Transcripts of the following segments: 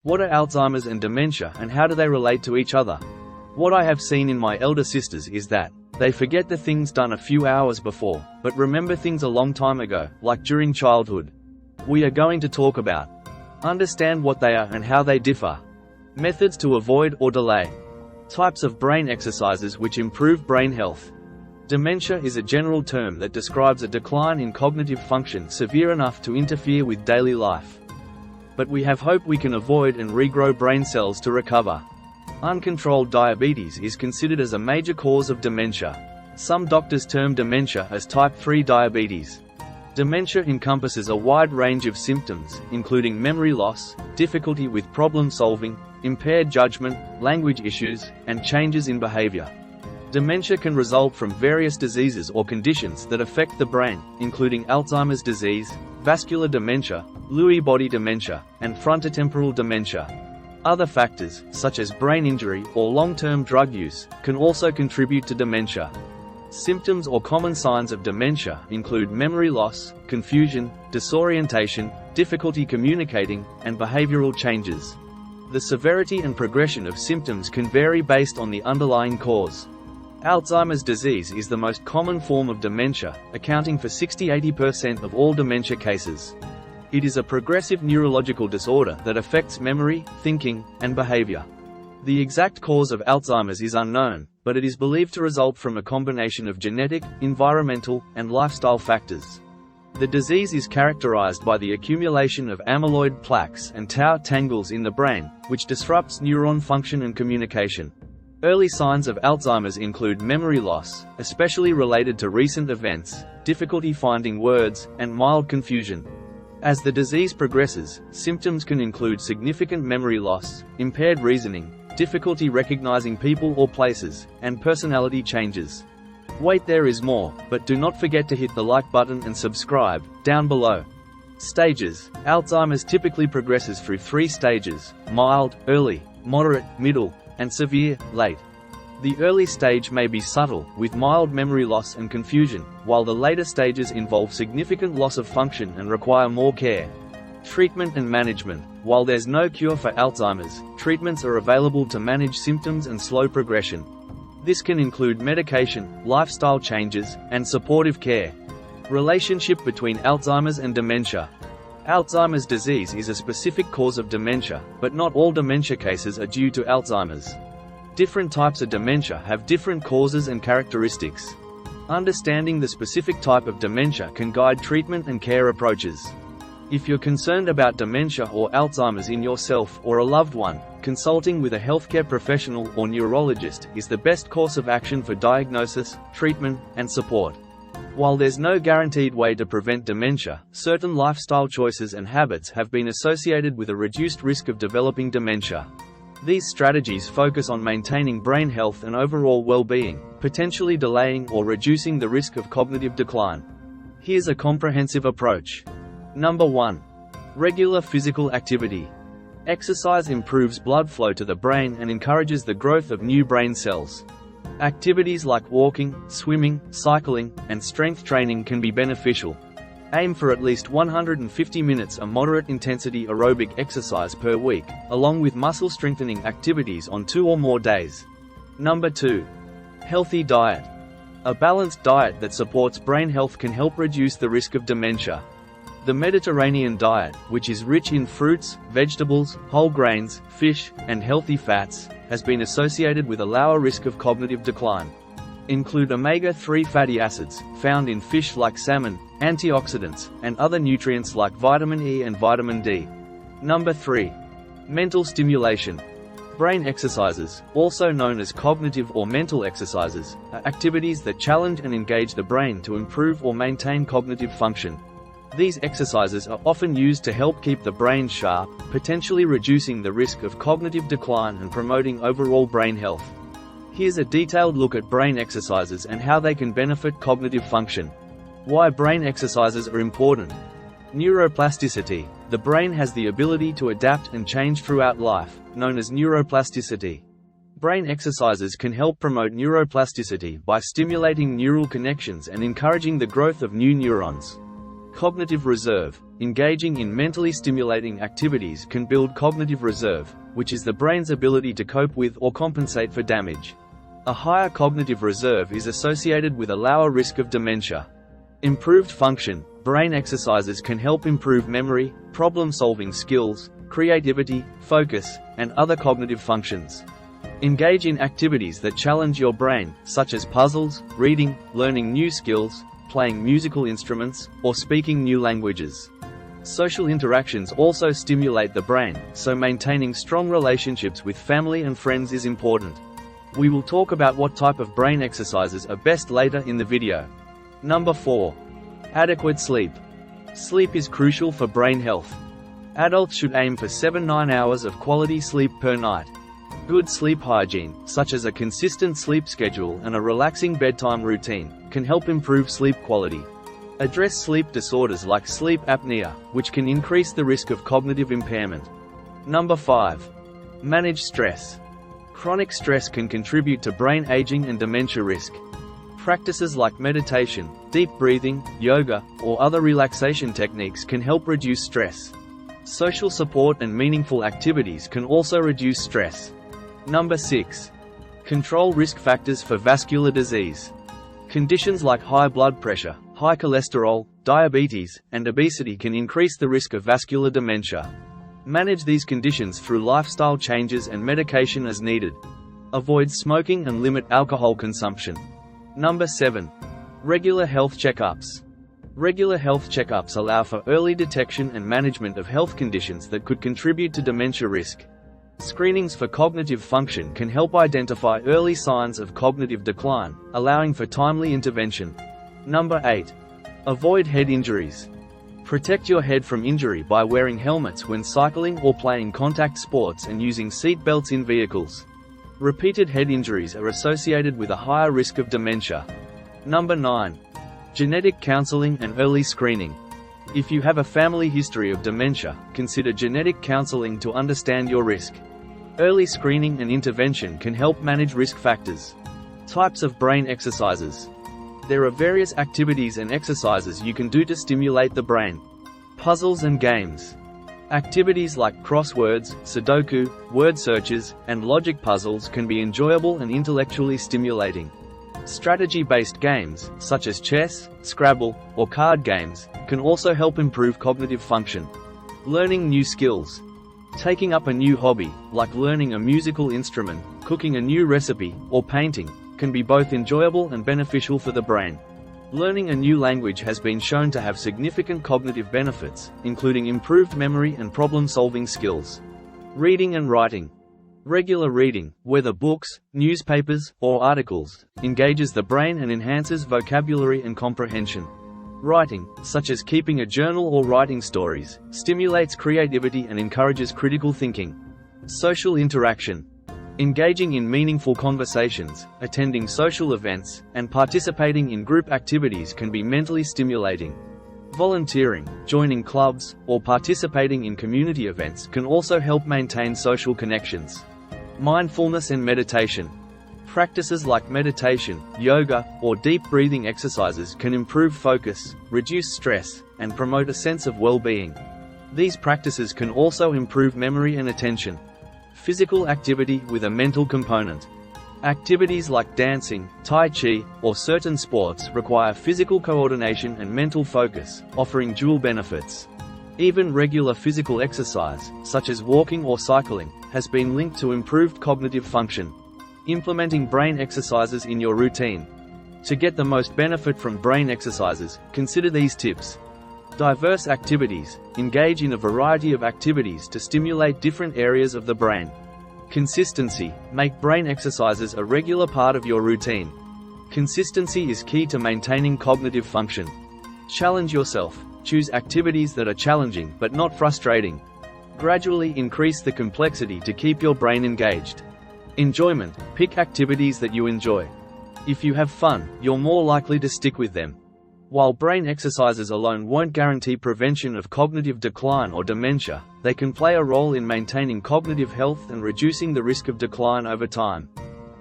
What are Alzheimer's and dementia, and how do they relate to each other? What I have seen in my elder sisters is that they forget the things done a few hours before, but remember things a long time ago, like during childhood. We are going to talk about understand what they are and how they differ, methods to avoid or delay, types of brain exercises which improve brain health. Dementia is a general term that describes a decline in cognitive function severe enough to interfere with daily life. But we have hope we can avoid and regrow brain cells to recover. Uncontrolled diabetes is considered as a major cause of dementia. Some doctors term dementia as type 3 diabetes. Dementia encompasses a wide range of symptoms, including memory loss, difficulty with problem solving, impaired judgment, language issues, and changes in behavior. Dementia can result from various diseases or conditions that affect the brain, including Alzheimer's disease, vascular dementia, Lewy body dementia, and frontotemporal dementia. Other factors, such as brain injury or long-term drug use, can also contribute to dementia. Symptoms or common signs of dementia include memory loss, confusion, disorientation, difficulty communicating, and behavioral changes. The severity and progression of symptoms can vary based on the underlying cause. Alzheimer's disease is the most common form of dementia, accounting for 60–80% of all dementia cases. It is a progressive neurological disorder that affects memory, thinking, and behavior. The exact cause of Alzheimer's is unknown, but it is believed to result from a combination of genetic, environmental, and lifestyle factors. The disease is characterized by the accumulation of amyloid plaques and tau tangles in the brain, which disrupts neuron function and communication. Early signs of Alzheimer's include memory loss, especially related to recent events, difficulty finding words, and mild confusion. As the disease progresses, symptoms can include significant memory loss, impaired reasoning, difficulty recognizing people or places, and personality changes. Wait, there is more, but do not forget to hit the like button and subscribe, down below. Stages. Alzheimer's typically progresses through 3 stages: mild, early, moderate, middle, and severe, late. The early stage may be subtle, with mild memory loss and confusion, while the later stages involve significant loss of function and require more care. Treatment and management. While there's no cure for Alzheimer's, treatments are available to manage symptoms and slow progression. This can include medication, lifestyle changes, and supportive care. Relationship between Alzheimer's and dementia. Alzheimer's disease is a specific cause of dementia, but not all dementia cases are due to Alzheimer's. Different types of dementia have different causes and characteristics. Understanding the specific type of dementia can guide treatment and care approaches. If you're concerned about dementia or Alzheimer's in yourself or a loved one, consulting with a healthcare professional or neurologist is the best course of action for diagnosis, treatment, and support. While there's no guaranteed way to prevent dementia, certain lifestyle choices and habits have been associated with a reduced risk of developing dementia. These strategies focus on maintaining brain health and overall well-being, potentially delaying or reducing the risk of cognitive decline. Here's a comprehensive approach. Number 1. Regular physical activity. Exercise improves blood flow to the brain and encourages the growth of new brain cells. Activities like walking, swimming, cycling, and strength training can be beneficial. Aim for at least 150 minutes of moderate-intensity aerobic exercise per week, along with muscle-strengthening activities on 2 or more days. Number 2. Healthy diet. A balanced diet that supports brain health can help reduce the risk of dementia. The Mediterranean diet, which is rich in fruits, vegetables, whole grains, fish, and healthy fats, has been associated with a lower risk of cognitive decline. Include omega-3 fatty acids, found in fish like salmon, antioxidants, and other nutrients like vitamin E and vitamin D. Number 3. Mental stimulation. Brain exercises, also known as cognitive or mental exercises, are activities that challenge and engage the brain to improve or maintain cognitive function. These exercises are often used to help keep the brain sharp, potentially reducing the risk of cognitive decline and promoting overall brain health. Here's a detailed look at brain exercises and how they can benefit cognitive function. Why brain exercises are important. Neuroplasticity. The brain has the ability to adapt and change throughout life, known as neuroplasticity. Brain exercises can help promote neuroplasticity by stimulating neural connections and encouraging the growth of new neurons. Cognitive reserve. Engaging in mentally stimulating activities can build cognitive reserve, which is the brain's ability to cope with or compensate for damage. A higher cognitive reserve is associated with a lower risk of dementia. Improved function. Brain exercises can help improve memory, problem-solving skills, creativity, focus, and other cognitive functions. Engage in activities that challenge your brain, such as puzzles, reading, learning new skills, playing musical instruments, or speaking new languages. Social interactions also stimulate the brain, so maintaining strong relationships with family and friends is important. We will talk about what type of brain exercises are best later in the video. Number 4. Adequate sleep. Sleep is crucial for brain health. Adults should aim for 7–9 hours of quality sleep per night. Good sleep hygiene, such as a consistent sleep schedule and a relaxing bedtime routine, can help improve sleep quality. Address sleep disorders like sleep apnea, which can increase the risk of cognitive impairment. Number 5. Manage stress. Chronic stress can contribute to brain aging and dementia risk. Practices like meditation, deep breathing, yoga, or other relaxation techniques can help reduce stress. Social support and meaningful activities can also reduce stress. Number 6. Control risk factors for vascular disease. Conditions like high blood pressure, high cholesterol, diabetes, and obesity can increase the risk of vascular dementia. Manage these conditions through lifestyle changes and medication as needed. Avoid smoking and limit alcohol consumption. Number 7. Regular health checkups. Regular health checkups allow for early detection and management of health conditions that could contribute to dementia risk. Screenings for cognitive function can help identify early signs of cognitive decline, allowing for timely intervention. Number 8. Avoid head injuries. Protect your head from injury by wearing helmets when cycling or playing contact sports and using seat belts in vehicles. Repeated head injuries are associated with a higher risk of dementia. Number 9. Genetic counseling and early screening. If you have a family history of dementia, consider genetic counseling to understand your risk. Early screening and intervention can help manage risk factors. Types of brain exercises. There are various activities and exercises you can do to stimulate the brain. Puzzles and games. Activities like crosswords, Sudoku, word searches, and logic puzzles can be enjoyable and intellectually stimulating. Strategy-based games, such as chess, Scrabble, or card games, can also help improve cognitive function. Learning new skills. Taking up a new hobby, like learning a musical instrument, cooking a new recipe, or painting, can be both enjoyable and beneficial for the brain. Learning a new language has been shown to have significant cognitive benefits, including improved memory and problem-solving skills. Reading and writing. Regular reading, whether books, newspapers, or articles, engages the brain and enhances vocabulary and comprehension. Writing, such as keeping a journal or writing stories, stimulates creativity and encourages critical thinking. Social interaction. Engaging in meaningful conversations, attending social events, and participating in group activities can be mentally stimulating. Volunteering, joining clubs, or participating in community events can also help maintain social connections. Mindfulness and meditation. Practices like meditation, yoga, or deep breathing exercises can improve focus, reduce stress, and promote a sense of well-being. These practices can also improve memory and attention. Physical activity with a mental component. Activities like dancing, tai chi, or certain sports require physical coordination and mental focus, offering dual benefits. Even regular physical exercise, such as walking or cycling, has been linked to improved cognitive function. Implementing brain exercises in your routine. To get the most benefit from brain exercises, consider these tips. Diverse activities. Engage in a variety of activities to stimulate different areas of the brain. Consistency. Make brain exercises a regular part of your routine. Consistency is key to maintaining cognitive function. Challenge yourself. Choose activities that are challenging but not frustrating. Gradually increase the complexity to keep your brain engaged. Enjoyment. Pick activities that you enjoy. If you have fun, you're more likely to stick with them. While brain exercises alone won't guarantee prevention of cognitive decline or dementia, they can play a role in maintaining cognitive health and reducing the risk of decline over time.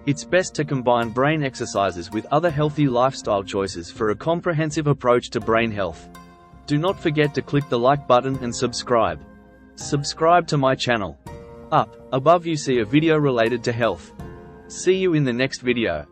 It's best to combine brain exercises with other healthy lifestyle choices for a comprehensive approach to brain health. Do not forget to click the like button and subscribe. Subscribe to my channel. Up above you see a video related to health. See you in the next video.